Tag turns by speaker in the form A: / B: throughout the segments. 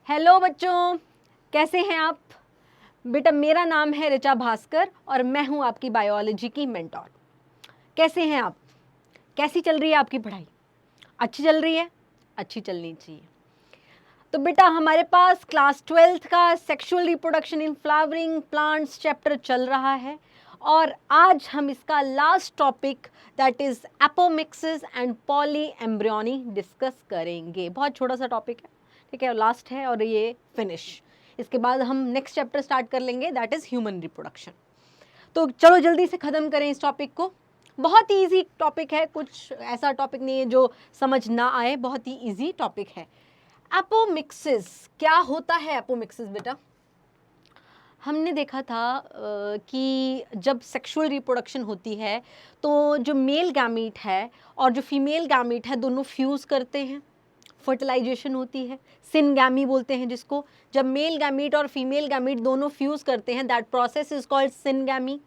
A: Hello बच्चों, कैसे हैं आप? बेटा मेरा नाम है ऋचा भास्कर और मैं हूं आपकी बायोलॉजी की मेंटोर। कैसे हैं आप? कैसी चल रही है आपकी पढ़ाई? अच्छी चल रही है? अच्छी चलनी चाहिए। तो बेटा हमारे पास क्लास 12th का sexual reproduction in flowering plants chapter चल रहा है और आज हम इसका last topic that is apomixis and poly embryony discuss करेंगे। बहुत छोटा सा टॉपिक है, ठीक है, लास्ट है और ये फिनिश। इसके बाद हम नेक्स्ट चैप्टर स्टार्ट कर लेंगे दैट इज ह्यूमन रिप्रोडक्शन। तो चलो जल्दी से ख़त्म करें इस टॉपिक को। बहुत ही ईजी टॉपिक है, कुछ ऐसा टॉपिक नहीं है जो समझ ना आए, बहुत ही ईजी टॉपिक है। एपोमिक्सिस क्या होता है? एपोमिक्सिस बेटा हमने देखा था कि जब सेक्सुअल रिप्रोडक्शन होती है तो जो मेल गैमीट है और जो फीमेल गैमीट है दोनों फ्यूज़ करते हैं, फर्टिलाइजेशन होती है, सिनगैमी बोलते हैं जिसको। जब मेल गैमीट और फीमेल गैमीट दोनों फ्यूज़ करते हैं that process is called syngamy.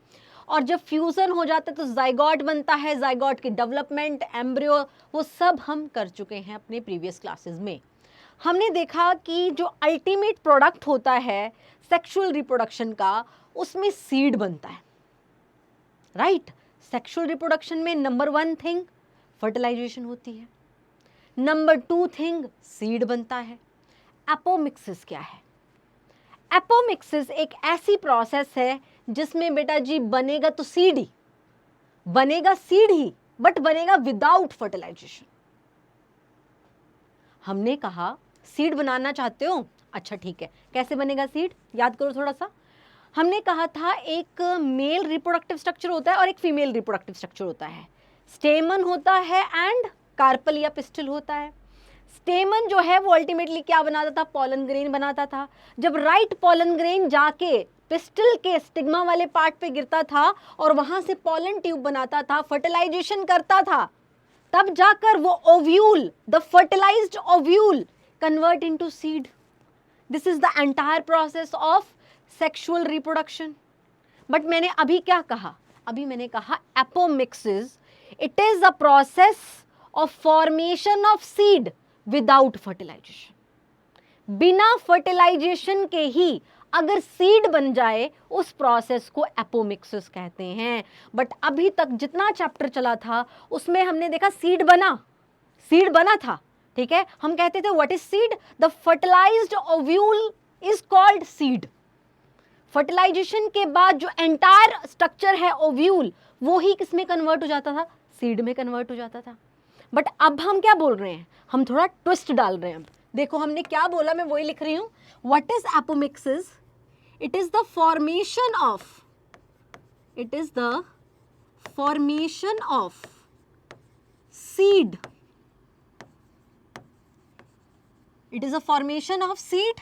A: और जब फ्यूज़न हो जाता है तो जाइगोट बनता है, जाइगोट की डेवलपमेंट, एम्ब्रियो, वो सब हम कर चुके हैं अपने प्रीवियस क्लासेस में। हमने देखा कि जो अल्टीमेट प्रोडक्ट होता है सेक्सुअल रिप्रोडक्शन का, उसमें सीड बनता है, राइट? सेक्सुअल रिप्रोडक्शन में नंबर 1 थिंग फर्टिलाइजेशन होती है, नंबर 2 थिंग सीड बनता है। एपोमिक्सिस क्या है? एपोमिक्सिस एक ऐसी प्रोसेस है जिसमें बेटा जी बनेगा तो सीड ही बनेगा, सीड ही, बट बनेगा विदाउट फर्टिलाइजेशन। हमने कहा सीड बनाना चाहते हो, अच्छा ठीक है, कैसे बनेगा सीड? याद करो थोड़ा सा। हमने कहा था एक मेल रिप्रोडक्टिव स्ट्रक्चर होता है और एक फीमेल रिप्रोडक्टिव स्ट्रक्चर होता है। स्टेमन होता है एंड कार्पल या पिस्टल होता है। स्टेमन जो है वो अल्टीमेटली क्या बनाता था? पॉलन ग्रेन बनाता था। जब राइट पॉलन ग्रेन जाके पिस्टल के स्टिग्मा वाले पार्ट पे गिरता था और वहां से पॉलन ट्यूब बनाता था, फर्टिलाइजेशन करता था, तब जाकर वो ovule, the fertilised ovule convert into seed. This is the entire process of sexual reproduction. But मैंने अभी क्या कहा? अभी मैंने कहा apomixis it is a process of formation of seed without fertilisation. बिना फर्टिलाइजेशन के ही अगर सीड बन जाए उस प्रोसेस को एपोमिक्सिस कहते हैं। बट अभी तक जितना चैप्टर चला था उसमें हमने देखा सीड बना था, ठीक है। हम कहते थे what is seed? The fertilised ovule is called seed. Fertilization के बाद जो एंटायर स्ट्रक्चर है ओव्यूल, वो ही किस में कन्वर्ट हो जाता था? सीड में कन्वर्ट हो जाता था। बट अब हम क्या बोल रहे हैं? हम थोड़ा ट्विस्ट डाल रहे हैं। अब देखो हमने क्या बोला, मैं वही लिख रही हूं। What is apomixis? It is the formation of seed, it is a formation of seed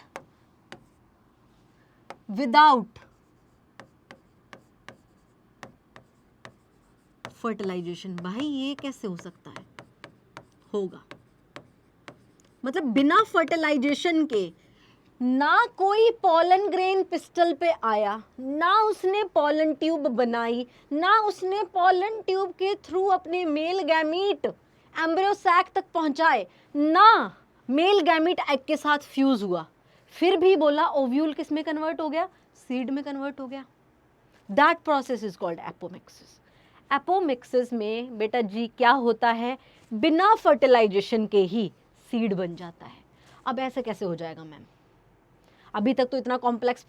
A: without fertilization। भाई ये कैसे हो सकता है? होगा, मतलब बिना फर्टिलाइजेशन के ना कोई पॉलन ग्रेन पिस्टल पे आया, ना उसने पॉलन ट्यूब बनाई, ना उसने पॉलन ट्यूब के थ्रू अपने मेल गैमीट एम्ब्रियो सैक तक पहुंचाए, ना मेल गैमीट एग के साथ फ्यूज हुआ, फिर भी बोला ओव्यूल किस में कन्वर्ट हो गया? सीड में कन्वर्ट हो गया। That process is called apomixis. Apomixis में बेटा जी क्या होता है? बिना फर्टिलाइजेशन के ही सीड बन जाता है। अब ऐसे कैसे हो जाएगा मैम? अभी तक तो इतना कॉम्प्लेक्स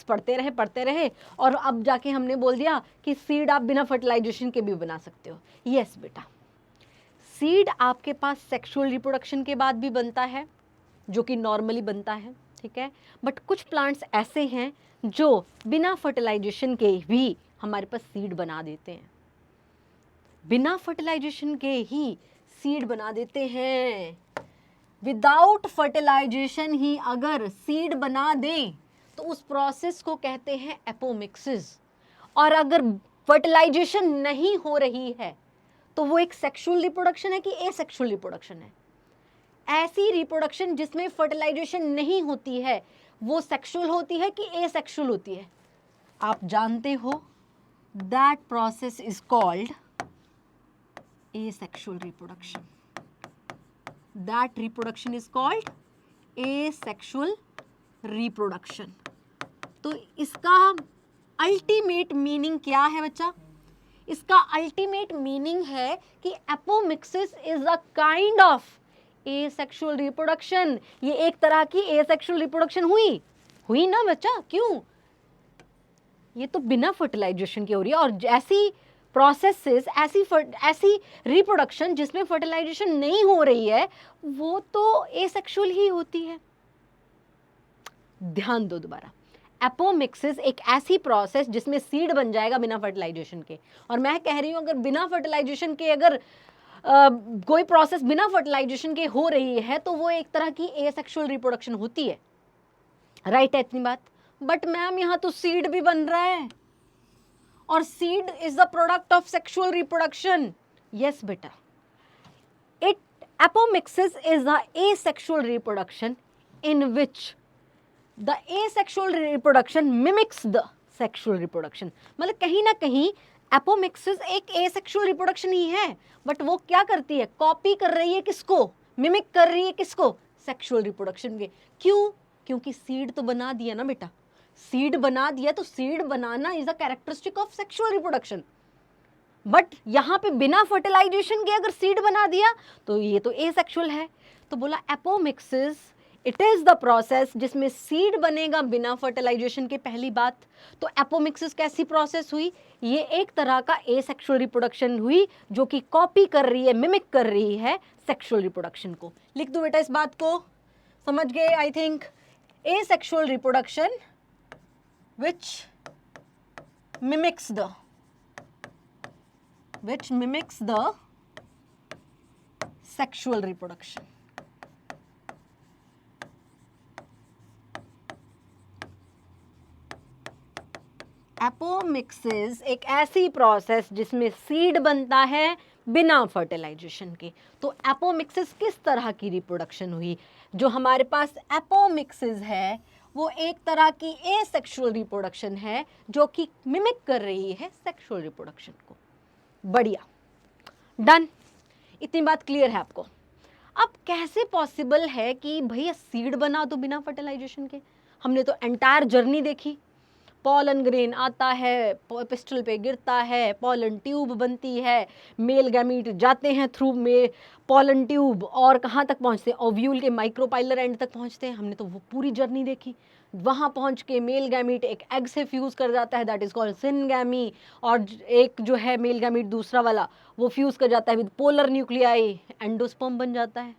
A: पढ़ते रहे और अब जाके हमने बोल दिया कि सीड आप बिना फर्टिलाइजेशन के भी बना सकते हो। यस बेटा, सीड आपके पास सेक्सुअल रिप्रोडक्शन के बाद भी बनता है, जो कि नॉर्मली बनता है, ठीक है। बट कुछ प्लांट्स ऐसे हैं जो बिना फर्टिलाइजेशन के भी हमारे पास सीड बना देते हैं, बिना फर्टिलाइजेशन के ही सीड बना देते हैं। विदाउट फर्टिलाइजेशन ही अगर सीड बना दें तो उस प्रोसेस को कहते हैं एपोमिक्सिस। और अगर फर्टिलाइजेशन नहीं हो रही है तो वो एक सेक्सुअल रिप्रोडक्शन है कि एसेक्सुअल रिप्रोडक्शन है? ऐसी रिप्रोडक्शन जिसमें फर्टिलाइजेशन नहीं होती है वो सेक्सुअल होती है कि एसेक्सुअल होती है? आप जानते हो that process is called asexual reproduction. That reproduction is called asexual reproduction. तो इसका अल्टीमेट मीनिंग क्या है बच्चा? इसका अल्टीमेट मीनिंग है कि apomixis is a kind of asexual reproduction. ये एक तरह की एसेक्सुअल रिप्रोडक्शन हुई ना बच्चा? क्यों? ये तो बिना फर्टिलाइजेशन की हो रही है, और ऐसी प्रोसेसेस, ऐसी रिप्रोडक्शन जिसमें फर्टिलाइजेशन नहीं हो रही है, वो तो एसेक्सुअल ही होती है। ध्यान दो दोबारा, एपोमिक्सिस एक ऐसी प्रोसेस जिसमें सीड बन जाएगा बिना फर्टिलाइजेशन के। और मैं कह रही हूं अगर बिना फर्टिलाइजेशन के अगर कोई प्रोसेस बिना फर्टिलाइजेशन के हो रही है तो वो एक तरह की एसेक्सुअल रिप्रोडक्शन होती है। राइट है इतनी बात? बट मैम यहां तो सीड भी बन रहा है, और seed is the product of sexual reproduction. Yes बेटा, it apomixis is the asexual reproduction in which the asexual reproduction mimics the sexual reproduction। मतलब कहीं ना कहीं एपोमिक्सिस एक एसेक्सुअल रिप्रोडक्शन ही है, बट वो क्या करती है? कॉपी कर रही है किसको? मिमिक कर रही है किसको? सेक्सुअल रिप्रोडक्शन के। क्यों? क्योंकि सीड तो बना दिया ना बेटा, सीड बना दिया, तो seed banana is a characteristic of sexual reproduction. But यहां पे बिना फर्टिलाइजेशन के अगर सीड बना दिया तो ये तो एसेक्सुअल है। तो बोला apomixis it is the process जिसमें सीड बनेगा बिना फर्टिलाइजेशन के। पहली बात तो एपोमिक्सिस कैसी प्रोसेस हुई? ये एक तरह का एसेक्सुअल रिप्रोडक्शन हुई जो कि कॉपी कर रही है, मिमिक कर रही है सेक्सुअल रिप्रोडक्शन को। लिख दो बेटा इस बात को, समझ गए? I think asexual reproduction which mimics the sexual reproduction। Apomixis एक ऐसी प्रोसेस जिसमें सीड बनता है बिना फर्टिलाइजेशन के। तो एपोमिक्सिस किस तरह की रिप्रोडक्शन हुई? जो हमारे पास एपोमिक्सिस है वो एक तरह की एसेक्सुअल रिप्रोडक्शन है जो कि मिमिक कर रही है सेक्सुअल रिप्रोडक्शन को। बढ़िया, डन, इतनी बात क्लियर है आपको? अब कैसे पॉसिबल है कि भैया सीड बना दो बिना फर्टिलाइजेशन के? हमने तो एंटायर जर्नी देखी, पॉलन ग्रेन आता है, पिस्टल पे गिरता है, पॉलन ट्यूब बनती है, मेल गैमीट जाते हैं थ्रू में पॉलन ट्यूब और कहाँ तक पहुँचते हैं? ओव्यूल के माइक्रोपाइलर एंड तक पहुँचते हैं। हमने तो वो पूरी जर्नी देखी। वहाँ पहुँच के मेल गैमीट एक एग से फ्यूज़ कर जाता है, दैट इज़ कॉल्ड सिनगैमी, और एक जो है मेल गैमीट दूसरा वाला वो फ्यूज़ कर जाता है विद पोलर न्यूक्लियाई, एंडोस्पर्म बन जाता है।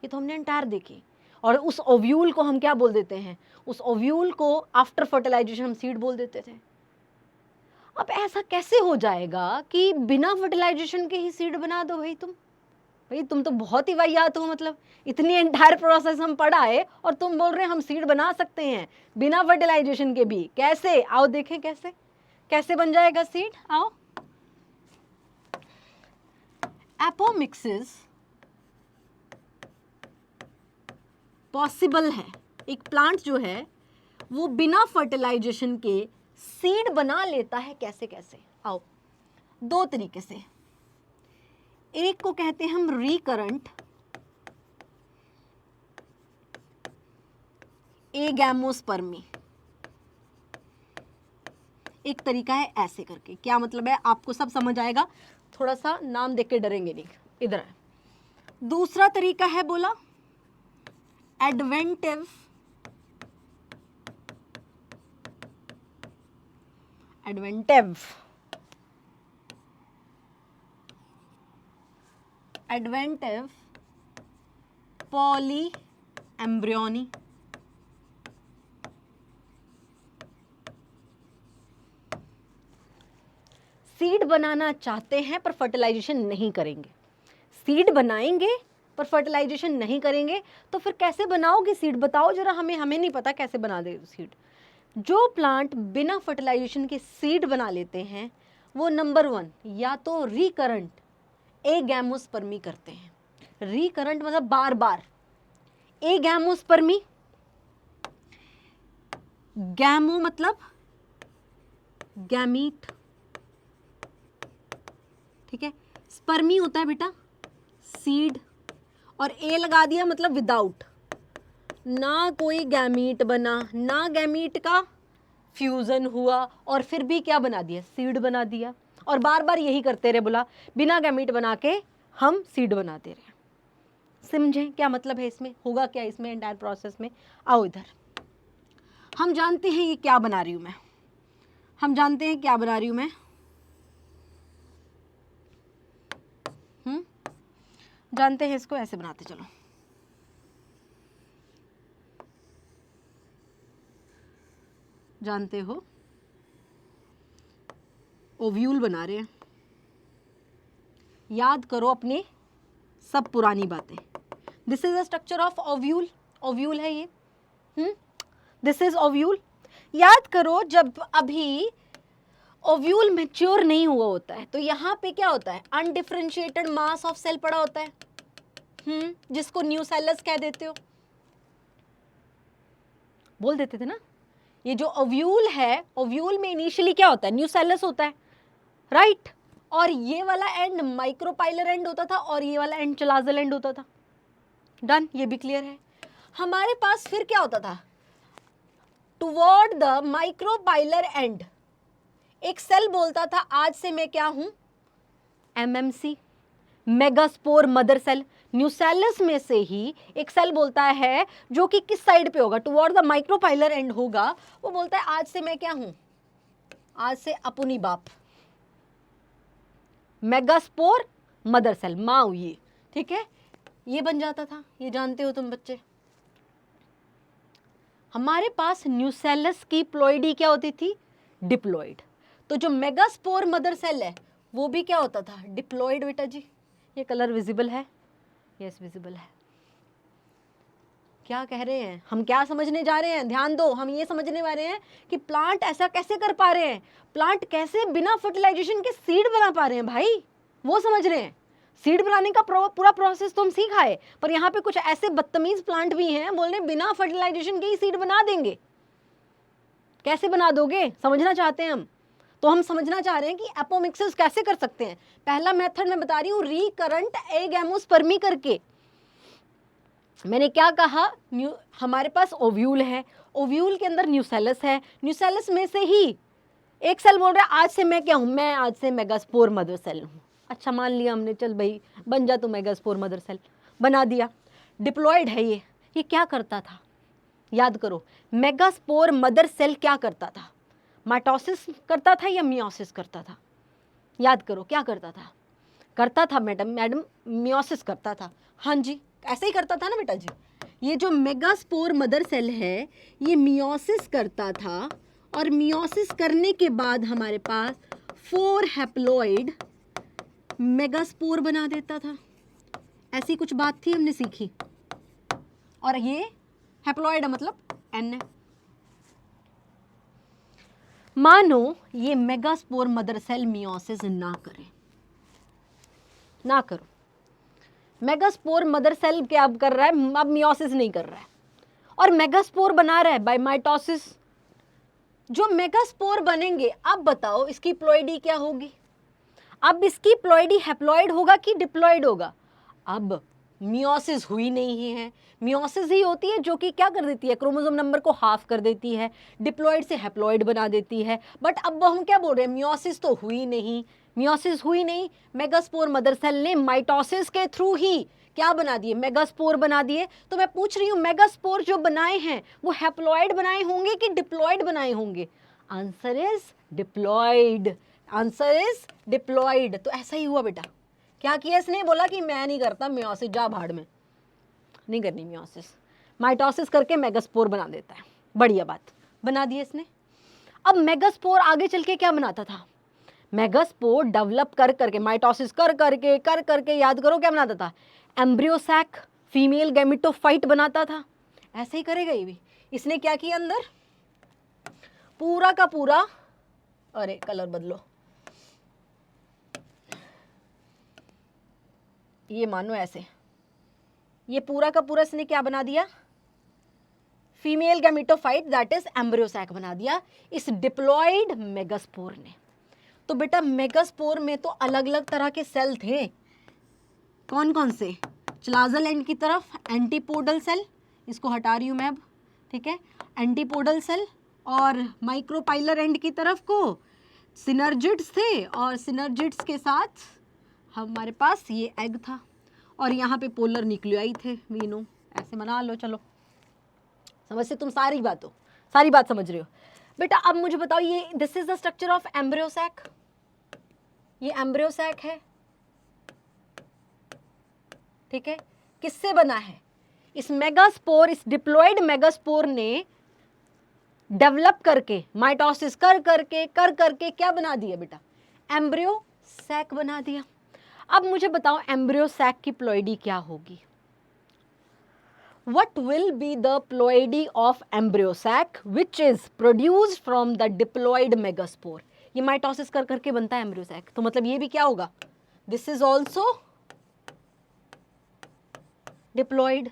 A: ये तो हमने एंटायर देखी। और उस ओव्यूल को हम क्या बोल देते हैं? उस ओव्यूल को आफ्टर फर्टिलाइजेशन हम सीड बोल देते थे। अब ऐसा कैसे हो जाएगा कि बिना फर्टिलाइजेशन के ही सीड बना दो? भाई तुम तो बहुत ही वाहियात हो। मतलब इतनी एंटायर प्रोसेस हम पढ़ा है और तुम बोल रहे हैं हम सीड बना सकते हैं बिना फर्टिलाइजेशन के भी। कैसे? आओ देखें कैसे बन जाएगा सीड। आओ, एपोमिक्सिस पॉसिबल है, एक प्लांट जो है वो बिना फर्टिलाइजेशन के सीड बना लेता है। कैसे? आओ, दो तरीके से। एक को कहते हैं हम रिकरेंट एगैमोस्पर्मी। एक तरीका है ऐसे करके। क्या मतलब है? आपको सब समझ आएगा, थोड़ा सा नाम देख के डरेंगे नहीं। इधर है। दूसरा तरीका है बोला एडवेंटिव पॉली एम्ब्रियोनी। सीड बनाना चाहते हैं पर फर्टिलाइजेशन नहीं करेंगे। सीड बनाएंगे पर फर्टिलाइजेशन नहीं करेंगे, तो फिर कैसे बनाओगे सीड? बताओ जरा हमें नहीं पता कैसे बना दे सीड। जो प्लांट बिना फर्टिलाइजेशन के सीड बना लेते हैं वो नंबर 1 या तो रिकरेंट एगैमोस्पर्मी करते हैं। रिकरेंट मतलब बार बार, एगैमोस्पर्मी, गैमो मतलब गैमीट, ठीक है। स्पर्मी होता है बेटा सीड, और ए लगा दिया मतलब विदाउट, ना कोई गैमीट बना, ना गैमीट का फ्यूजन हुआ, और फिर भी क्या बना दिया, सीड बना दिया। और बार बार यही करते रहे, बोला बिना गैमीट बना के हम सीड बनाते रहे। समझें क्या मतलब है इसमें, होगा क्या इसमें एंटायर प्रोसेस में। आओ इधर, हम जानते हैं ये क्या बना रही हूं मैं, हम जानते हैं क्या बना रही हूं मैं, जानते हैं इसको ऐसे बनाते चलो। जानते हो ओव्यूल बना रहे हैं। याद करो अपने सब पुरानी बातें। This is the structure of ovule, ovule है ये, दिस इज ओव्यूल। याद करो जब अभी ओव्यूल मैच्योर नहीं हुआ होता है तो यहाँ पे क्या होता है, अनडिफरेंशिएटेड मास ऑफ सेल पड़ा होता है, जिसको न्यूसेलस कह देते हो, बोल देते थे ना। ये जो ओव्यूल है, ओव्यूल में इनिशियली क्या होता है, न्यूसेलस होता है, राइट। और ये वाला एंड माइक्रोपाइलर एंड होता था और ये वाला एंड चलाजल एंड होता था। डन, ये भी क्लियर है। हमारे पास फिर क्या होता था, टुवर्ड द माइक्रोपाइलर एंड एक सेल बोलता था आज से मैं क्या हूं, MMC, megaspore mother cell. Nucellus में से ही एक सेल बोलता है जो कि किस साइड पे होगा, टुवर्ड द माइक्रोपाइलर एंड होगा, वो बोलता है आज से मैं क्या हूं, आज से अपनी बाप, मेगास्पोर मदर सेल, माँ हुई ये, ठीक है, ये बन जाता था। ये जानते हो तुम बच्चे। हमारे पास न्यूसेलस की प्लॉइडी क्या होती थी, डिप्लॉइड। तो जो मेगास्पोर मदर सेल है वो भी क्या होता था, डिप्लॉइड। बेटा जी ये कलर विजिबल है, यस विजिबल है। क्या कह रहे हैं हम, क्या समझने जा रहे हैं, ध्यान दो। हम ये समझने वाले हैं कि प्लांट ऐसा कैसे कर पा रहे हैं, प्लांट कैसे बिना फर्टिलाइजेशन के सीड बना पा रहे हैं भाई, वो समझ रहे हैं। सीड बनाने का पूरा प्रोसेस तो हम सीख आए, पर यहाँ पे कुछ ऐसे बदतमीज प्लांट भी हैं बोल रहे बिना फर्टिलाइजेशन के ही सीड बना देंगे। कैसे बना दोगे, समझना चाहते हैं हम। तो हम समझना चाह रहे हैं कि एपोमिक्सिस कैसे कर सकते हैं। पहला मेथड मैं बता रही हूँ, रिकरेंट एगैमोस्पर्मी करके। मैंने क्या कहा, हमारे पास ओव्यूल है, ओव्यूल के अंदर न्यूसेलस है, न्यूसेलस में से ही एक सेल बोल रहा है आज से मैं क्या हूँ, मैं आज से मेगास्पोर मदर सेल हूँ। अच्छा मान लिया हमने, चल भाई बन जा तू मेगास्पोर मदर सेल, बना दिया। डिप्लॉयड है ये क्या करता था, याद करो, मेगास्पोर मदर सेल क्या करता था, माइटोसिस करता था या मियोसिस करता था, याद करो क्या करता था मैडम मियोसिस करता था। हाँ जी ऐसे ही करता था ना बेटा जी। ये जो मेगास्पोर मदर सेल है ये मियोसिस करता था, और मियोसिस करने के बाद हमारे पास 4 हैप्लॉइड मेगास्पोर बना देता था। ऐसी कुछ बात थी हमने सीखी। और ये हैप्लॉइड मतलब एन है। मानो ये मेगास्पोर मदर सेल मियोसिस ना करो, मेगास्पोर मदर सेल क्या अब कर रहा है, अब मियोसिस नहीं कर रहा है और मेगास्पोर बना रहा है बाय माइटोसिस। जो मेगास्पोर बनेंगे, अब बताओ इसकी प्लॉइडी क्या होगी, अब इसकी प्लॉइडी हैप्लॉइड होगा कि डिप्लॉइड होगा। अब मियोसिस हुई नहीं है, मियोसिस ही होती है जो कि क्या कर देती है, क्रोमोसोम नंबर को हाफ कर देती है, डिप्लॉइड से हैप्लॉइड बना देती है। बट अब हम क्या बोल रहे हैं, मियोसिस तो हुई नहीं, मियोसिस हुई नहीं, मेगास्पोर मदर सेल ने माइटोसिस के थ्रू ही क्या बना दिए, मेगास्पोर बना दिए। तो मैं पूछ रही हूँ मेगास्पोर जो बनाए हैं वो हैप्लॉइड बनाए होंगे कि डिप्लॉइड बनाए होंगे। Answer is diploid, answer is diploid. तो ऐसा ही हुआ बेटा। क्या किया इसने, बोला कि मैं नहीं करता मियोसिस, जा भाड़ में, नहीं करनी मियोसिस, माइटोसिस करके मेगास्पोर बना देता है। बढ़िया बात, बना दिया इसने। अब मेगास्पोर आगे चल के क्या बनाता था, मेगास्पोर डेवलप कर करके, माइटोसिस कर करके याद करो क्या बनाता था, एम्ब्रियोसैक, फीमेल गैमेटोफाइट बनाता था। ऐसे ही करेगा ये भी। इसने क्या किया, अंदर पूरा का पूरा, अरे कलर बदलो, ये मानो ऐसे, ये पूरा का पूरा इसने क्या बना दिया, female gametophyte that is embryo sac बना दिया इस डिप्लॉइड मेगास्पोर ने। तो बेटा मेगास्पोर में तो अलग अलग तरह के सेल थे, कौन कौन से, चलाजल एंड की तरफ एंटीपोडल सेल, इसको हटा रही हूँ मैं अब, ठीक है। एंटीपोडल सेल और माइक्रोपाइलर एंड की तरफ को सिनर्जिड्स थे, और सिनर्जिड्स के साथ हमारे पास ये एग था, और यहाँ पे पोलर न्यूक्लियाई थे, वी नो, ऐसे बना लो। चलो समझते तुम सारी बात समझ रहे हो बेटा। अब मुझे बताओ, ये this is the structure of embryo sac, ये एम्ब्रियो सैक है, ठीक है। किससे बना है? इस मेगास्पोर, इस डिप्लॉयड मेगास्पोर ने डेवलप करके, माइटोसिस कर करके क्या बना दिया बेटा? एम्ब्रियो सैक बना दिया। अब मुझे बताओ एम्ब्रियो सैक की प्लॉइडी क्या होगी? What will be the ploidy of embryo sac which is produced from the diploid megaspore? ये माइटोसिस कर करके बनता है एम्ब्रियो सैक, तो मतलब ये भी क्या होगा? This is also diploid.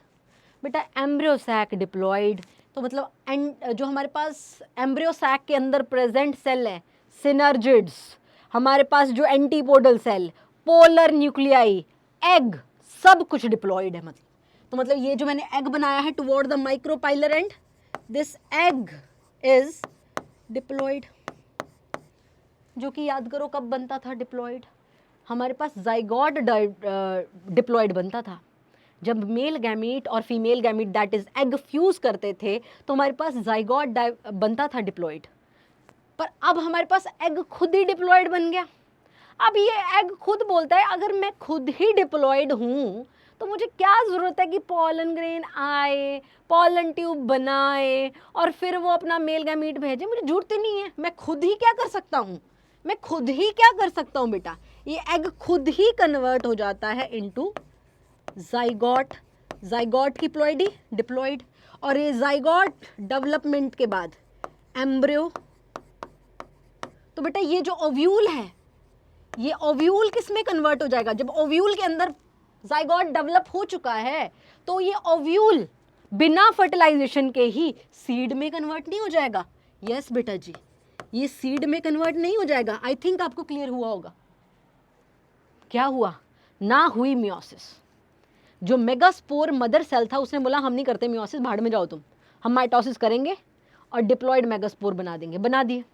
A: बेटा एम्ब्रियो सैक डिप्लॉयड, तो मतलब जो हमारे पास एम्ब्रियो सैक के अंदर प्रेजेंट सेल है सिनर्जिड्स, हमारे पास जो antipodal cell, polar nuclei, egg, सब कुछ डिप्लॉयड है। मतलब तो मतलब ये जो मैंने एग बनाया है toward the micropylar end, this egg is diploid, जो कि याद करो कब बनता था डिप्लॉयड? हमारे पास जाइगोट डिप्लॉयड बनता था जब मेल गैमीट और female gamete that is egg fuse करते थे, तो हमारे पास जाइगोट बनता था डिप्लॉयड। पर अब हमारे पास एग खुद ही डिप्लॉयड बन गया। अब ये एग खुद बोलता है अगर मैं खुद ही डिप्लॉयड हूँ तो मुझे क्या ज़रूरत है कि पॉलन ग्रेन आए, पॉलन ट्यूब बनाए और फिर वो अपना मेल गैमीट भेजे? मुझे जरूरत ही नहीं है, मैं खुद ही क्या कर सकता हूँ, मैं खुद ही क्या कर सकता हूँ बेटा? ये एग खुद ही कन्वर्ट हो जाता है इनटू जाइगोट, जाइगोट की प्लॉइडी डिप्लॉयड, और ये जाइगोट डेवलपमेंट के बाद एम्ब्रियो। तो बेटा ये जो ओव्यूल है, ये ओव्यूल किस में कन्वर्ट हो जाएगा? जब ओव्यूल के अंदर जाइगोट डेवलप हो चुका है तो ये ओव्यूल बिना फर्टिलाइजेशन के ही सीड में कन्वर्ट नहीं हो जाएगा? यस बेटा जी, ये सीड में कन्वर्ट नहीं हो जाएगा। आई थिंक आपको क्लियर हुआ होगा। क्या हुआ? ना हुई मियोसिस। जो मेगास्पोर मदर सेल था उसने बोला हम नहीं करते मियोसिस, भाड़ में जाओ तुम, हम माइटोसिस करेंगे और डिप्लॉयड मेगास्पोर बना देंगे। बना दिए।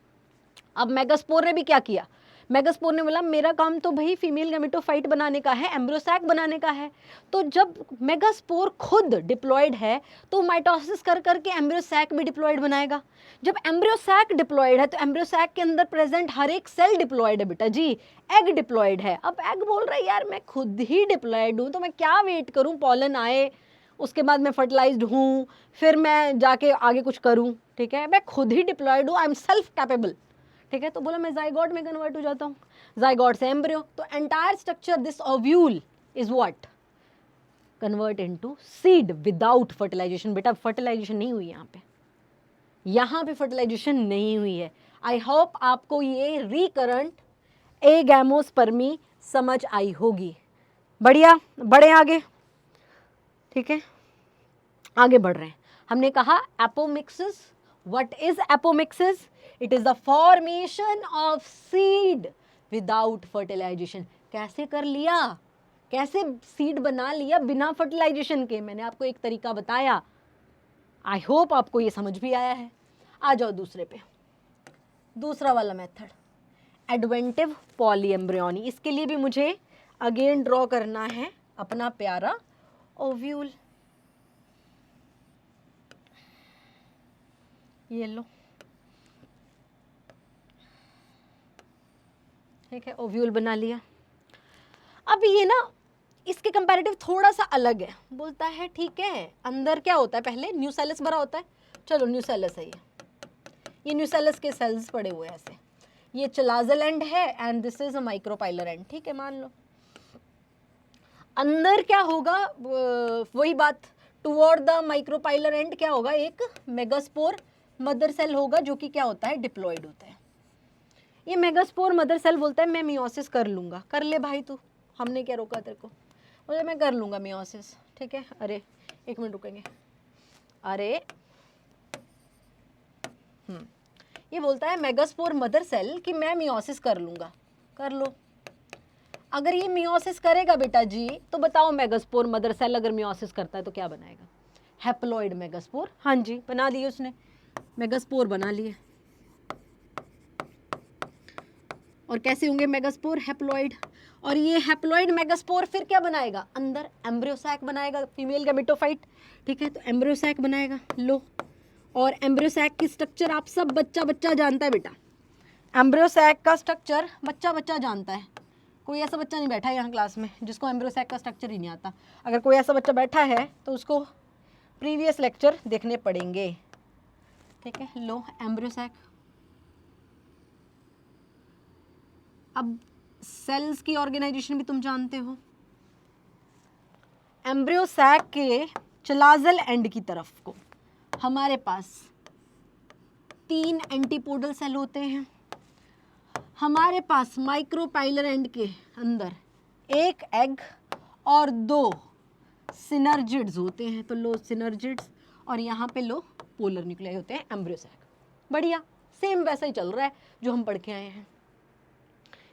A: अब मेगास्पोर ने भी क्या किया? मेगास्पोर ने बोला मेरा काम तो भाई फीमेल गैमेटोफाइट बनाने का है, एम्ब्रियो सैक बनाने का है। तो जब मेगास्पोर खुद डिप्लॉयड है तो माइटोसिस कर करके एम्ब्रियो सैक भी डिप्लॉयड बनाएगा। जब एम्ब्रियो सैक डिप्लॉयड है तो एम्ब्रियो सैक के अंदर प्रेजेंट हर एक सेल डिप्लॉयड है बेटा जी, एग डिप्लॉयड है। अब एग बोल रहा है यार मैं खुद ही डिप्लॉयड हूँ तो मैं क्या वेट करूँ पॉलन आए, उसके बाद मैं फर्टिलाइज्ड हूँ, फिर मैं जाके आगे कुछ करूँ? ठीक है, मैं खुद ही डिप्लॉयड हूँ, आई एम सेल्फ कैपेबल। ठीक है, तो बोला मैं जाइगोट में कन्वर्ट हो जाता हूँ, जाइगोट से एम्ब्रियो। तो entire structure this ovule is what? Convert into seed without fertilization. बेटा फर्टिलाइजेशन नहीं हुई यहाँ पे फर्टिलाइजेशन नहीं हुई है। आई होप आपको ये रिकरेंट एगैमोस्पर्मी समझ आई होगी। बढ़िया, बढ़े आगे। ठीक है, आगे बढ़ रहे हैं। हमने कहा apomixis. What is apomixis? It is the formation of seed without fertilization. कैसे कर लिया? कैसे सीड बना लिया बिना फर्टिलाइजेशन के? मैंने आपको एक तरीका बताया। आई होप आपको ये समझ भी आया है। आ जाओ दूसरे पे, दूसरा वाला मेथड, एडवेंटिव पॉलीएम्ब्रियोनी। इसके लिए भी मुझे अगेन ड्रॉ करना है अपना प्यारा ओव्यूल। ये लो, ठीक है, ओव्यूल बना लिया। अब ये ना इसके कंपैरेटिव थोड़ा सा अलग है। बोलता है ठीक है अंदर क्या होता है, पहले न्यूसेलस भरा होता है। चलो न्यूसेलस है ये न्यूसेलस के सेल्स पड़े हुए हैं ऐसे। ये चलाजल एंड है and this is a micropylar and. ठीक है, मान लो अंदर क्या होगा, वही बात, टुवर्ड द माइक्रोपाइलर एंड क्या होगा? एक मेगास्पोर मदर सेल होगा जो कि क्या होता है? डिप्लॉयड होता है। ये मेगास्पोर मदर सेल बोलता है मैं मियोसिस कर लूँगा। कर ले भाई तू, हमने क्या रोका तेरे को? बोले मैं कर लूँगा मियोसिस। ठीक है, अरे एक मिनट रुकेंगे। अरे ये बोलता है मेगास्पोर मदर सेल कि मैं मियोसिस कर लूँगा। कर लो। अगर ये मियोसिस करेगा बेटा जी तो बताओ मेगास्पोर मदर सेल अगर मियोसिस करता है तो क्या बनाएगा? Haploid megaspore. हाँ जी, बना दिए उसने, मेगास्पोर बना लिए। और कैसे होंगे मेगास्पोर? हैप्लॉइड। और ये हैप्लॉइड मेगास्पोर फिर क्या बनाएगा? अंदर एम्ब्रियोसैक बनाएगा, फीमेल गैमेटोफाइट। ठीक है, तो एम्ब्रियोसैक बनाएगा। लो, और एम्ब्रियोसैक की स्ट्रक्चर आप सब बच्चा जानता है बेटा। एम्ब्रियोसैक का स्ट्रक्चर बच्चा जानता है। कोई ऐसा बच्चा नहीं बैठा है यहाँ क्लास में जिसको एम्ब्रियोसैक का स्ट्रक्चर ही नहीं आता। अगर कोई ऐसा बच्चा बैठा है तो उसको प्रीवियस लेक्चर देखने पड़ेंगे। ठीक है, लो एम्ब्रियोसैक। अब सेल्स की ऑर्गेनाइजेशन भी तुम जानते हो। एम्ब्रियोसैक के चलाजल एंड की तरफ को हमारे पास 3 एंटीपोडल सेल होते हैं। हमारे पास माइक्रोपाइलर एंड के अंदर 1 एग और 2 सिनर्जिड्स होते हैं। तो लो सिनर्जिड्स, और यहाँ पे लो पोलर न्यूक्लियाई होते हैं एम्ब्रियोसैक। बढ़िया, सेम वैसा ही चल रहा है जो हम पढ़ के आए हैं।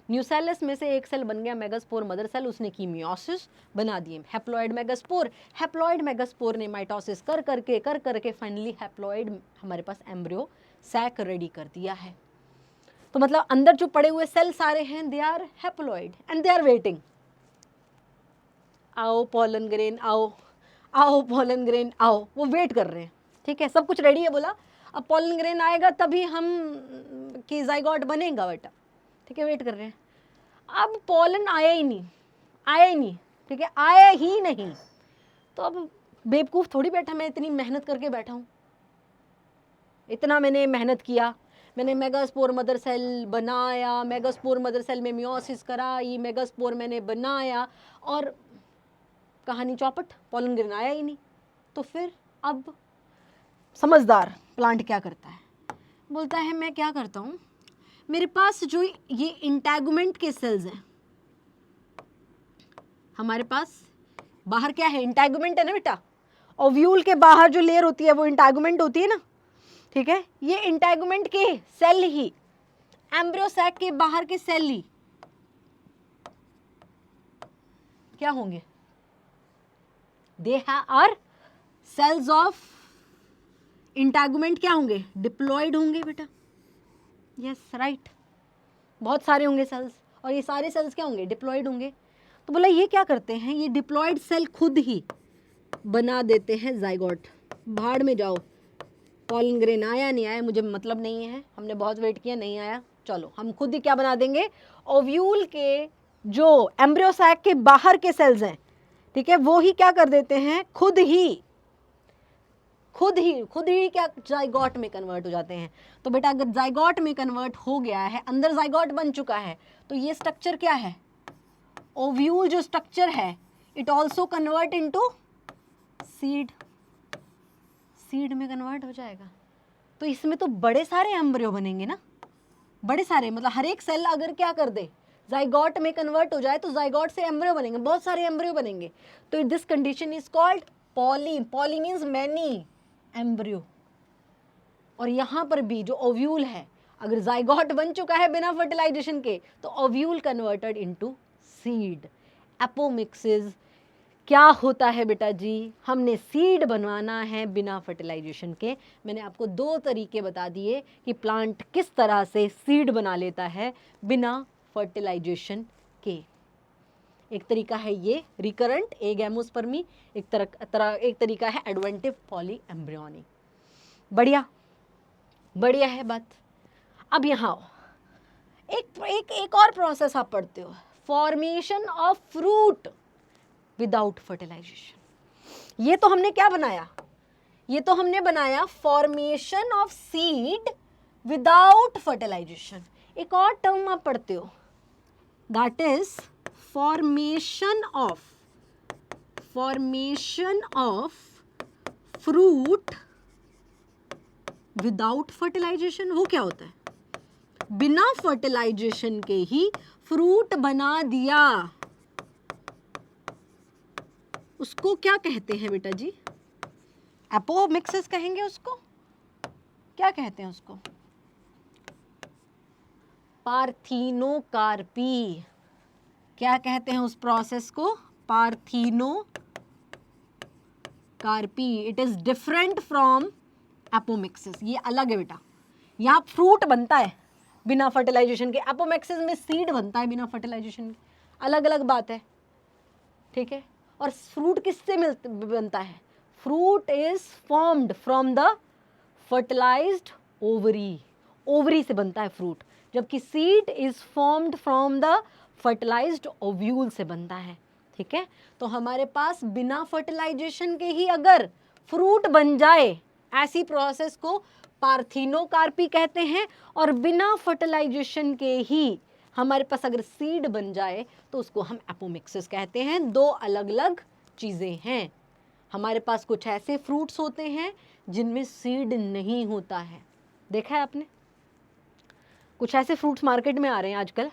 A: न्यूसेलस में से एक सेल बन गया मेगास्पोर मदर सेल, उसने की मियोसिस, बना दिए हैप्लॉइड मेगास्पोर। हैप्लॉइड मेगास्पोर ने माइटोसिस कर करके फाइनली हैप्लॉइड हमारे पास एम्ब्रियो सैक रेडी कर दिया है। तो मतलब अंदर जो पड़े हुए सेल सारे हैं, they are haploid and they are waiting. आओ पॉलन ग्रेन, आओ आओ पॉलन ग्रेन आओ, वो वेट कर रहे हैं। ठीक है, सब कुछ रेडी है, बोला अब पॉलन ग्रेन आएगा तभी हम की जाइगोट बनेगा बेटा। ठीक है, वेट कर रहे हैं। अब पॉलन आया ही नहीं। ठीक है, आया ही नहीं, तो अब बेवकूफ़ थोड़ी बैठा, मैं इतनी मेहनत करके बैठा हूँ, इतना मैंने मेहनत किया, मैंने मेगास्पोर मदर सेल बनाया, मेगास्पोर मदर सेल में मियोसिस कराई, मेगास्पोर मैंने बनाया, और कहानी चौपट, पॉलन ग्रेन आया ही नहीं। तो फिर अब समझदार प्लांट क्या करता है? बोलता है मैं क्या करता हूँ, मेरे पास जो ये इंटैगुमेंट के सेल्स हैं, हमारे पास बाहर क्या है? इंटैगुमेंट है ना बेटा। ओव्यूल के बाहर जो लेयर होती है वो इंटैगुमेंट होती है ना। ठीक है, ये इंटैगुमेंट के सेल ही, एम्ब्रियोसैक के बाहर के सेल ही क्या होंगे? They are cells of integument. क्या होंगे? डिप्लॉयड होंगे बेटा। यस राइट, बहुत सारे होंगे सेल्स, और ये सारे सेल्स क्या होंगे? डिप्लॉयड होंगे। तो बोला ये क्या करते हैं, ये डिप्लॉयड सेल खुद ही बना देते हैं जाइगोट। भाड़ में जाओ, पॉलन ग्रेन आया नहीं आया मुझे मतलब नहीं है, हमने बहुत वेट किया, नहीं आया, चलो हम खुद ही क्या बना देंगे, ओव्यूल के जो एम्ब्रियोसैक के बाहर के सेल्स हैं, ठीक है, वो ही क्या कर देते हैं, खुद ही क्या जाइगोट में कन्वर्ट हो जाते हैं। तो बेटा अगर जाइगोट में कन्वर्ट हो गया है, अंदर जाइगोट बन चुका है, तो ये स्ट्रक्चर क्या है? ओव्यूल जो स्ट्रक्चर है, it also convert into seed में कन्वर्ट हो जाएगा। तो इसमें तो बड़े सारे एम्ब्रियो बनेंगे ना, बड़े सारे, मतलब हर एक सेल अगर क्या कर दे, जाइगोट में कन्वर्ट हो जाए, तो जाइगोट से एम्ब्रियो बनेंगे, बहुत सारे एम्ब्रियो बनेंगे। तो this condition is called poly means many embryo. और यहाँ पर भी जो ओव्यूल है, अगर जाइगोट बन चुका है बिना फर्टिलाइजेशन के, तो ovule converted into seed. Apomixis क्या होता है बेटा जी? हमने सीड बनवाना है बिना फर्टिलाइजेशन के। मैंने आपको 2 तरीके बता दिए कि प्लांट किस तरह से सीड बना लेता है बिना फर्टिलाइजेशन के। एक तरीका है ये रिकरेंट एगैमोस्पर्मी, एक तरीका है एडवेंटिव पॉली एम्ब्रियोनिक। बढ़िया है बात। अब यहाँ एक और प्रोसेस आप पढ़ते हो, formation of fruit without fertilization. ये तो हमने क्या बनाया? ये तो हमने बनाया formation of seed without fertilization. एक और टर्म आप पढ़ते हो, that is formation of fruit without fertilization. वो क्या होता है? बिना फर्टिलाइजेशन के ही फ्रूट बना दिया, उसको क्या कहते हैं बेटा जी? एपोमिक्सिस कहेंगे उसको। क्या कहते हैं उसको? पार्थिनोकार्पी। क्या कहते हैं उस प्रोसेस को? Parthenocarpy. कार्पी, it is different from apomixis, ये अलग है बेटा। यहाँ फ्रूट बनता है बिना फर्टिलाइजेशन के, एपोमिक्सिस में सीड बनता है बिना फर्टिलाइजेशन के, अलग अलग बात है, ठीक है। और फ्रूट किससे बनता है? Fruit is formed from the fertilized ovary, ovary से बनता है फ्रूट, जबकि seed is formed from the fertilised ovule से बनता है, ठीक है। तो हमारे पास बिना फर्टिलाइजेशन के ही अगर फ्रूट बन जाए, ऐसी प्रोसेस को पार्थिनोकार्पी कहते हैं, और बिना फर्टिलाइजेशन के ही हमारे पास अगर सीड बन जाए तो उसको हम एपोमिक्सिस कहते हैं। दो अलग अलग चीजें हैं। हमारे पास कुछ ऐसे फ्रूट्स होते हैं जिनमें सीड नहीं होता है, देखा है आपने? कुछ ऐसे फ्रूट्स मार्केट में आ रहे हैं आजकल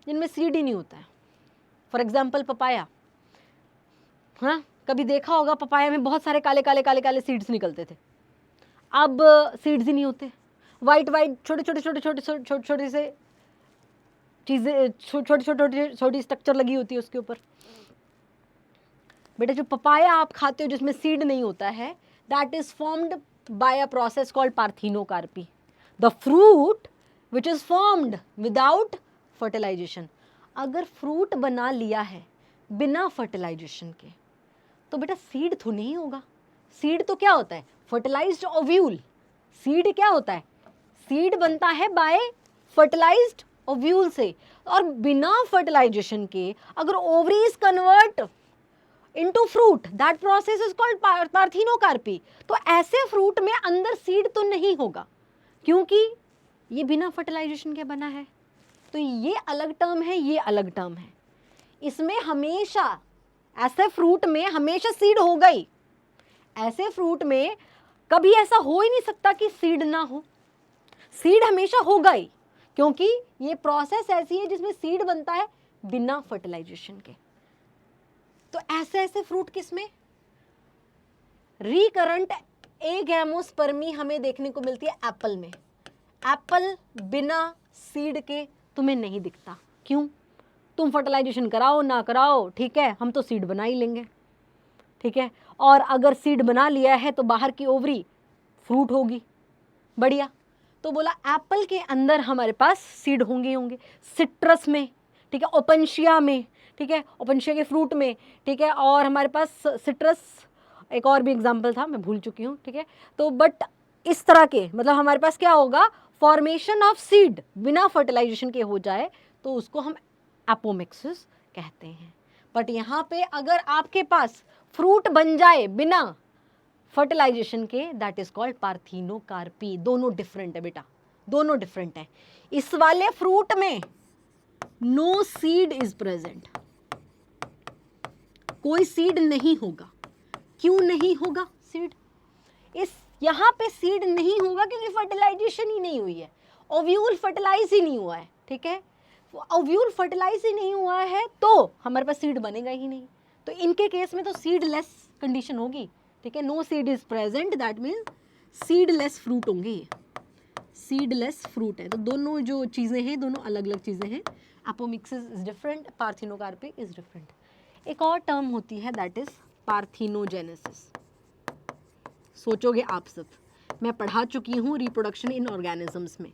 A: जिनमें सीड ही नहीं होता है। फॉर एग्जाम्पल पपाया, हाँ कभी देखा होगा पपाया में बहुत सारे काले काले काले काले सीड्स निकलते थे, अब सीड्स ही नहीं होते, वाइट वाइट छोटे छोटे छोटे छोटे छोटे छोटे से चीज़ें, छोटी छोटी छोटी स्ट्रक्चर लगी होती है उसके ऊपर। बेटा जो पपाया आप खाते हो जिसमें सीड नहीं होता है, that is formed by a process called parthenocarpy, the fruit which is formed without fertilization. अगर फ्रूट बना लिया है बिना फर्टिलाइजेशन के तो बेटा सीड तो नहीं होगा। सीड तो क्या होता है? Fertilised ovule. सीड क्या होता है? सीड बनता है बाय फर्टिलाइज्ड ओव्यूल से, और बिना फर्टिलाइजेशन के अगर ovaries convert into fruit, that process is called parthenocarpy. तो ऐसे फ्रूट में अंदर सीड तो नहीं होगा क्योंकि ये बिना फर्टिलाइजेशन के बना है। तो ये अलग टर्म है, ये अलग टर्म है। इसमें हमेशा, ऐसे फ्रूट में हमेशा सीड होगा ही। ऐसे फ्रूट में कभी ऐसा हो ही नहीं सकता कि सीड ना हो, सीड हमेशा होगा ही, क्योंकि ये प्रोसेस ऐसी है जिसमें सीड बनता है बिना फर्टिलाइजेशन के। तो ऐसे ऐसे फ्रूट किसमें? रिकरेंट एगैमोस्पर्मी हमें देखने को मिलती है एप्पल में। एप्पल बिना सीड के तुम्हें नहीं दिखता, क्यों? तुम फर्टिलाइजेशन कराओ ना कराओ, ठीक है, हम तो सीड बना ही लेंगे, ठीक है। और अगर सीड बना लिया है तो बाहर की ओवरी फ्रूट होगी, बढ़िया। तो बोला एप्पल के अंदर हमारे पास सीड होंगे ही होंगे, सिट्रस में, ठीक है, ओपेंशिया में, ठीक है, ओपेंशिया के फ्रूट में, ठीक है, और हमारे पास सिट्रस, एक और भी एग्जांपल था मैं भूल चुकी हूँ, ठीक है। तो बट इस तरह के, मतलब हमारे पास क्या होगा, फॉर्मेशन ऑफ सीड बिना फर्टिलाइजेशन के हो जाए तो उसको हम एपोमिक्सिस कहते हैं। बट यहाँ पे अगर आपके पास फ्रूट बन जाए बिना फर्टिलाइजेशन के, दैट इज कॉल्ड पार्थिनोकार्पी। दोनों डिफरेंट है बेटा, दोनों डिफरेंट है। इस वाले फ्रूट में नो सीड इज प्रेजेंट, कोई सीड नहीं होगा। क्यों नहीं होगा सीड? इस यहां पे सीड नहीं होगा क्योंकि फर्टिलाइजेशन ही नहीं हुई है, ओव्यूल फर्टिलाइज ही नहीं हुआ है, ठीक है। ओव्यूल फर्टिलाइज ही नहीं हुआ है तो हमारे पास सीड बनेगा ही नहीं। तो इनके केस में तो सीडलेस कंडीशन होगी, ठीक है। No seed is present, that means seedless fruit होंगे ये, सीडलेस फ्रूट है। तो दोनों जो चीज़ें हैं दोनों अलग अलग चीज़ें हैं। Apomixis is different, parthenocarpy is different. एक और टर्म होती है दैट इज पार्थिनोजेनेसिस। सोचोगे आप सब, मैं पढ़ा चुकी हूँ रिप्रोडक्शन इन ऑर्गेनिजम्स में।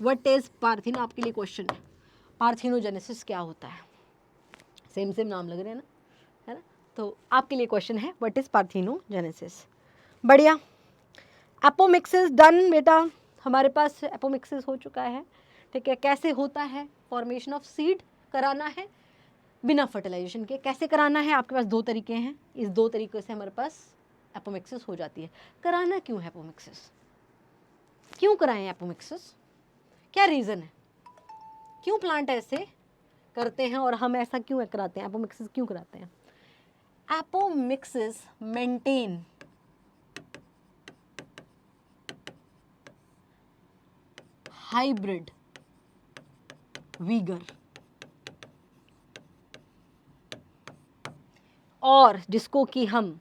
A: व्हाट इज पार्थिनो, आपके लिए क्वेश्चन है, पार्थिनोजेनेसिस क्या होता है? सेम सेम नाम लग रहे हैं ना, है ना? तो आपके लिए क्वेश्चन है व्हाट इज पार्थिनोजेनेसिस। बढ़िया, एपोमिक्सिस डन बेटा, हमारे पास एपोमिक्सिस हो चुका है, ठीक है। कैसे होता है? फॉर्मेशन ऑफ सीड कराना है बिना फर्टिलाइजेशन के। कैसे कराना है? आपके पास दो तरीके हैं, इस दो तरीक़ों से हमारे पास एपोमिक्सिस हो जाती है। कराना क्यों है एपोमिक्सिस? क्यों कराएं एपोमिक्सिस? क्या रीज़न है? क्यों प्लांट ऐसे करते हैं और हम ऐसा क्यों कराते हैं, एपोमिक्सिस क्यों कराते हैं? एपोमिक्सिस मेंटेन हाइब्रिड वीगर, और जिसको कि हम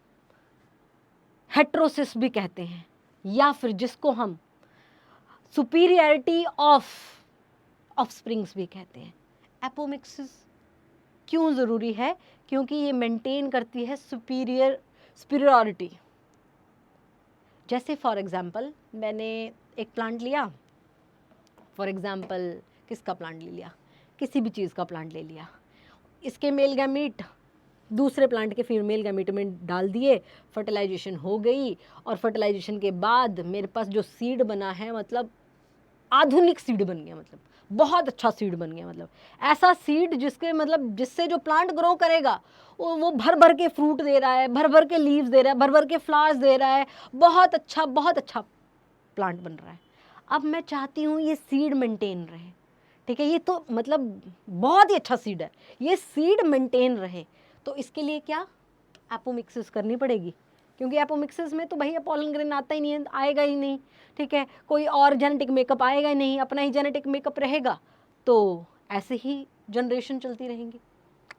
A: हेट्रोसिस भी कहते हैं, या फिर जिसको हम सुपीरियरिटी ऑफ ऑफस्प्रिंग्स भी कहते हैं। एपोमिक्सिस क्यों ज़रूरी है? क्योंकि ये मेंटेन करती है सुपीरियॉरिटी। जैसे फॉर एग्जांपल मैंने एक प्लांट लिया, फॉर एग्जांपल किसका प्लांट ले लिया, किसी भी चीज़ का प्लांट ले लिया, इसके मेल गैमीट दूसरे प्लांट के फीमेल गैमीट में डाल दिए, फर्टिलाइजेशन हो गई, और फर्टिलाइजेशन के बाद मेरे पास जो सीड बना है, मतलब आधुनिक सीड बन गया, मतलब बहुत अच्छा सीड बन गया, मतलब ऐसा सीड जिसके मतलब जिससे जो प्लांट ग्रो करेगा वो भर भर के फ्रूट दे रहा है, भर भर के लीव्स दे रहा है, भर भर के फ्लावर्स दे रहा है, बहुत अच्छा प्लांट बन रहा है। अब मैं चाहती हूँ ये सीड मेंटेन रहे, ठीक है, ये तो मतलब बहुत ही अच्छा सीड है, ये सीड मेंटेन रहे, तो इसके लिए क्या एपोमिक्सिस करनी पड़ेगी, क्योंकि एपोमिक्सिस में तो भैया पॉलन ग्रेन आता ही नहीं है, आएगा ही नहीं, ठीक है, कोई और जेनेटिक मेकअप आएगा ही नहीं, अपना ही जेनेटिक मेकअप रहेगा, तो ऐसे ही जनरेशन चलती रहेंगी।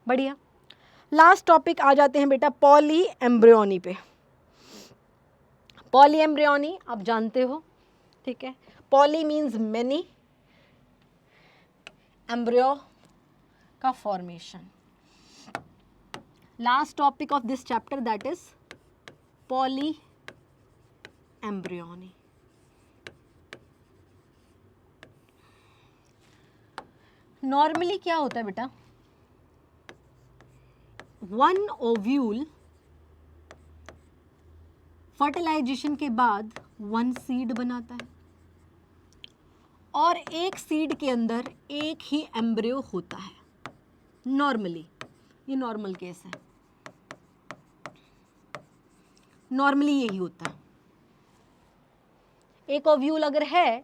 A: बढ़िया। लास्ट टॉपिक आ जाते हैं बेटा पॉली एम्ब्रियोनी पे। पॉली एम्ब्रियोनी आप जानते हो, ठीक है, पॉली मीन्स मेनी, एम्ब्रियो का formation. Last topic of this chapter that is poly embryony. Normally क्या होता है बेटा, वन ओव्यूल फर्टिलाइजेशन के बाद वन सीड बनाता है, और एक सीड के अंदर एक ही एम्ब्रियो होता है नॉर्मली, ये नॉर्मल केस है, नॉर्मली यही होता है। एक ओव्यूल अगर है,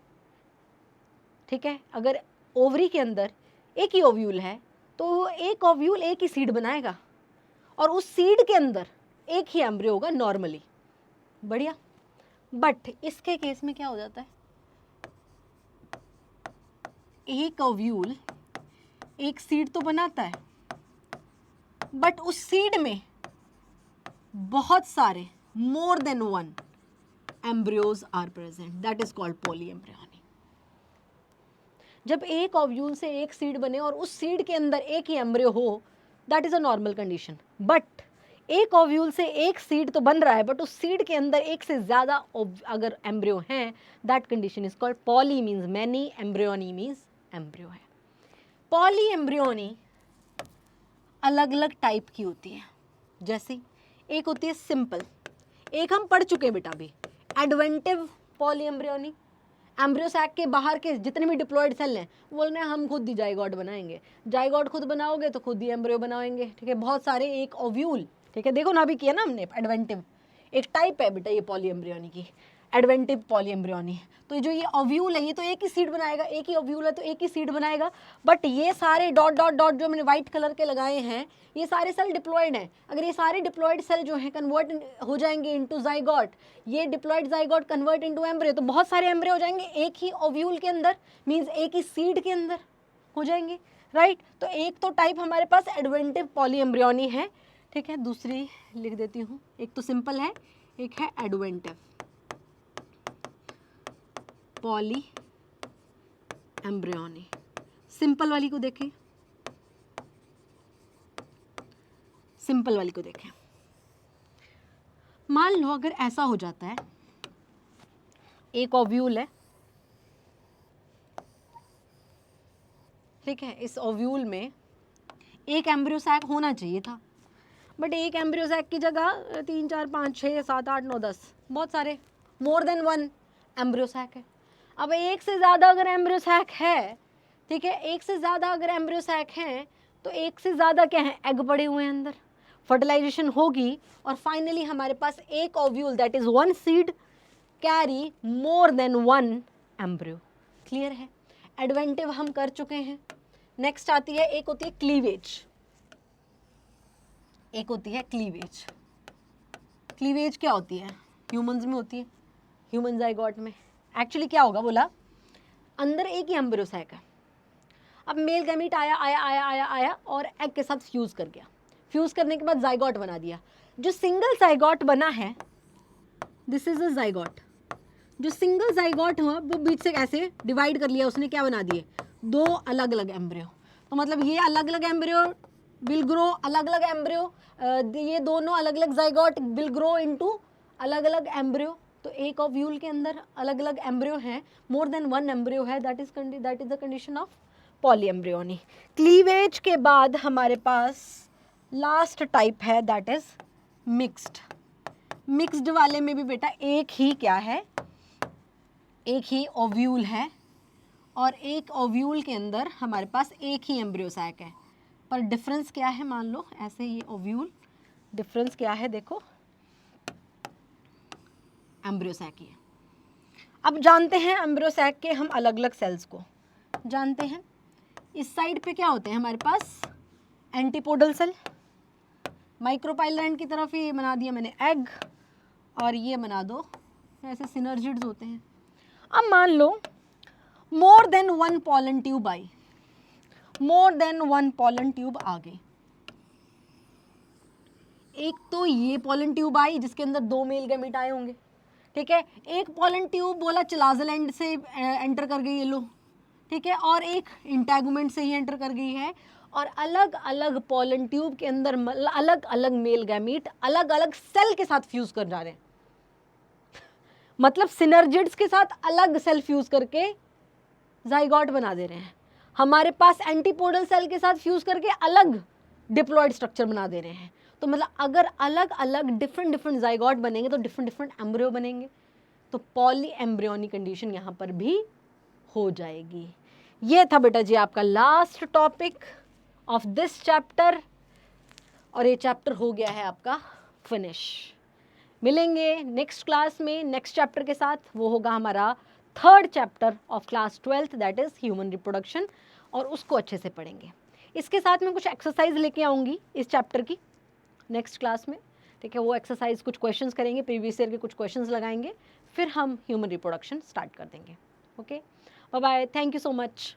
A: ठीक है, अगर ओवरी के अंदर एक ही ओव्यूल है तो एक ओव्यूल एक ही सीड बनाएगा, और उस सीड के अंदर एक ही एम्ब्रियो होगा नॉर्मली। बढ़िया। बट इसके केस में क्या हो जाता है, एक ओव्यूल एक सीड तो बनाता है, बट उस सीड में बहुत सारे more than one embryos are present, that is called polyembryony. जब एक ओव्यूल से एक सीड बने और उस सीड के अंदर एक ही एम्ब्रियो हो, that is a normal condition. But एक ओव्यूल से एक सीड तो बन रहा है, बट उस सीड के अंदर एक से ज़्यादा अगर एम्ब्रियो हैं, that condition is called poly, means many, embryony means embryo है। पॉली एम्ब्रियोनी अलग अलग टाइप की होती है, जैसे एक होती है सिंपल, एक हम पढ़ चुके हैं बेटा अभी, adventive polyembryony. Embryo sac के बाहर के जितने भी डिप्लॉयड सेल हैं, बोल रहे हैं हम खुद ही जाइगोट बनाएंगे, जाइगोट खुद बनाओगे तो खुद ही एम्ब्रियो बनाएंगे, ठीक है, बहुत सारे एक ओव्यूल, ठीक है, देखो ना अभी किया ना हमने, एडवेंटिव एक टाइप है बेटा ये पॉली एम्ब्रियोनी की, एडवेंटिव पॉली एम्ब्रियोनी। तो जो ये ओव्यूल है ये तो एक ही सीड बनाएगा, एक ही ओव्यूल है तो एक ही सीड बनाएगा, बट ये सारे डॉट डॉट डॉट जो मैंने व्हाइट कलर के लगाए हैं, ये सारे सेल डिप्लॉयड हैं। अगर ये सारे डिप्लॉयड सेल जो हैं कन्वर्ट हो जाएंगे इनटू जाइगोट, ये diploid zygote convert into embryo, तो बहुत सारे एम्ब्रियो हो जाएंगे एक ही ओव्यूल के अंदर, मींस एक ही सीड के अंदर हो जाएंगे, राइट। तो एक तो टाइप हमारे पास एडवेंटिव पॉली एम्ब्रियोनी है, ठीक है, दूसरी लिख देती हूँ, एक तो सिंपल है, एक है एडवेंटिव पॉली एम्ब्रियोनी। सिंपल वाली को देखें, सिंपल वाली को देखें, मान लो अगर ऐसा हो जाता है, एक ओव्यूल है, ठीक है, इस ओव्यूल में एक एम्ब्रियो सैक होना चाहिए था, बट एक एम्ब्रियो सैक की जगह 3 4 5 6 7 8 9 10 बहुत सारे more than one embryo sac है। अब एक से ज़्यादा अगर एम्ब्रियो सैक है, ठीक है, एक से ज़्यादा अगर एम्ब्रियो सैक हैं, तो एक से ज़्यादा क्या है, एग पड़े हुए हैं अंदर, फर्टिलाइजेशन होगी और फाइनली हमारे पास एक ovule that is one seed carry more than one embryo. Clear है, एडवेंटिव हम कर चुके हैं। नेक्स्ट आती है, एक होती है क्लीवेज, एक होती है क्लीवेज। क्लीवेज क्या होती है, ह्यूमंस में होती है, ह्यूमन जाइगोट में। एक्चुअली क्या होगा बोला, अंदर एक ही एम्ब्रियो सैक है, अब मेल गैमीट आया आया आया आया आया और एग के साथ फ्यूज़ कर गया, फ्यूज़ करने के बाद जाइगोट बना दिया। जो सिंगल जाइगोट बना है, दिस इज अ जाइगोट, जो सिंगल जाइगोट हुआ वो बीच से ऐसे डिवाइड कर लिया उसने, क्या बना दिए, दो अलग अलग एम्ब्रियो। तो मतलब ये अलग अलग एम्ब्रियो विल ग्रो, अलग अलग एम्ब्रियो, ये दोनों अलग अलग जाइगोट विल ग्रो इनटू अलग अलग एम्ब्रियो। तो एक ओव्यूल के अंदर अलग अलग एम्ब्रियो हैं, मोर देन वन एम्ब्रियो है, that is the condition of polyembryony. Cleavage के बाद हमारे पास लास्ट टाइप है, दैट इज मिक्स्ड। मिक्स्ड वाले में भी बेटा एक ही क्या है, एक ही ओव्यूल है और एक ओव्यूल के अंदर हमारे पास एक ही एम्ब्रियो सैक है, पर डिफरेंस क्या है, मान लो ऐसे ये ओव्यूल, डिफरेंस क्या है देखो, एम्ब्रियो सैक ही है। अब जानते हैं एम्ब्रियो सैक के हम अलग अलग सेल्स को जानते हैं। इस साइड पे क्या होते हैं हमारे पास, एंटीपोडल सेल, माइक्रोपाइलर की तरफ ये बना दिया मैंने एग, और ये बना दो ऐसे सिनर्जिड्स होते हैं। अब मान लो more than one pollen tube आई, more than one pollen tube आ गई। एक तो ये पॉलन ट्यूब आई जिसके अंदर 2 मेल गैमीट आए होंगे, ठीक है। एक पॉलन ट्यूब बोला चिलाजल एंड से एंटर कर गई ये लो, ठीक है, और एक इंटैगुमेंट से ही एंटर कर गई है। और अलग अलग पॉलन ट्यूब के अंदर अलग अलग मेल गैमीट अलग अलग सेल के साथ फ्यूज कर जा रहे हैं, मतलब सिनर्जिड्स के साथ अलग सेल फ्यूज करके जाइगोट बना दे रहे हैं। हमारे पास एंटीपोडल सेल के साथ फ्यूज करके अलग डिप्लॉयड स्ट्रक्चर बना दे रहे हैं। तो मतलब अगर अलग अलग डिफरेंट जाइगोट बनेंगे तो डिफरेंट एम्ब्रियो बनेंगे, तो पॉली एम्ब्रियोनिक कंडीशन यहाँ पर भी हो जाएगी। ये था बेटा जी आपका last topic of this chapter, और ये चैप्टर हो गया है आपका फिनिश। मिलेंगे नेक्स्ट क्लास में नेक्स्ट चैप्टर के साथ, वो होगा हमारा 3rd chapter of class 12th, that is human reproduction, और उसको अच्छे से पढ़ेंगे। इसके साथ में कुछ एक्सरसाइज लेके आऊँगी इस चैप्टर की नेक्स्ट क्लास में, ठीक है। वो एक्सरसाइज कुछ क्वेश्चंस करेंगे, प्रीवियस ईयर के कुछ क्वेश्चंस लगाएंगे, फिर हम ह्यूमन रिप्रोडक्शन स्टार्ट कर देंगे। Okay, bye bye, thank you so much.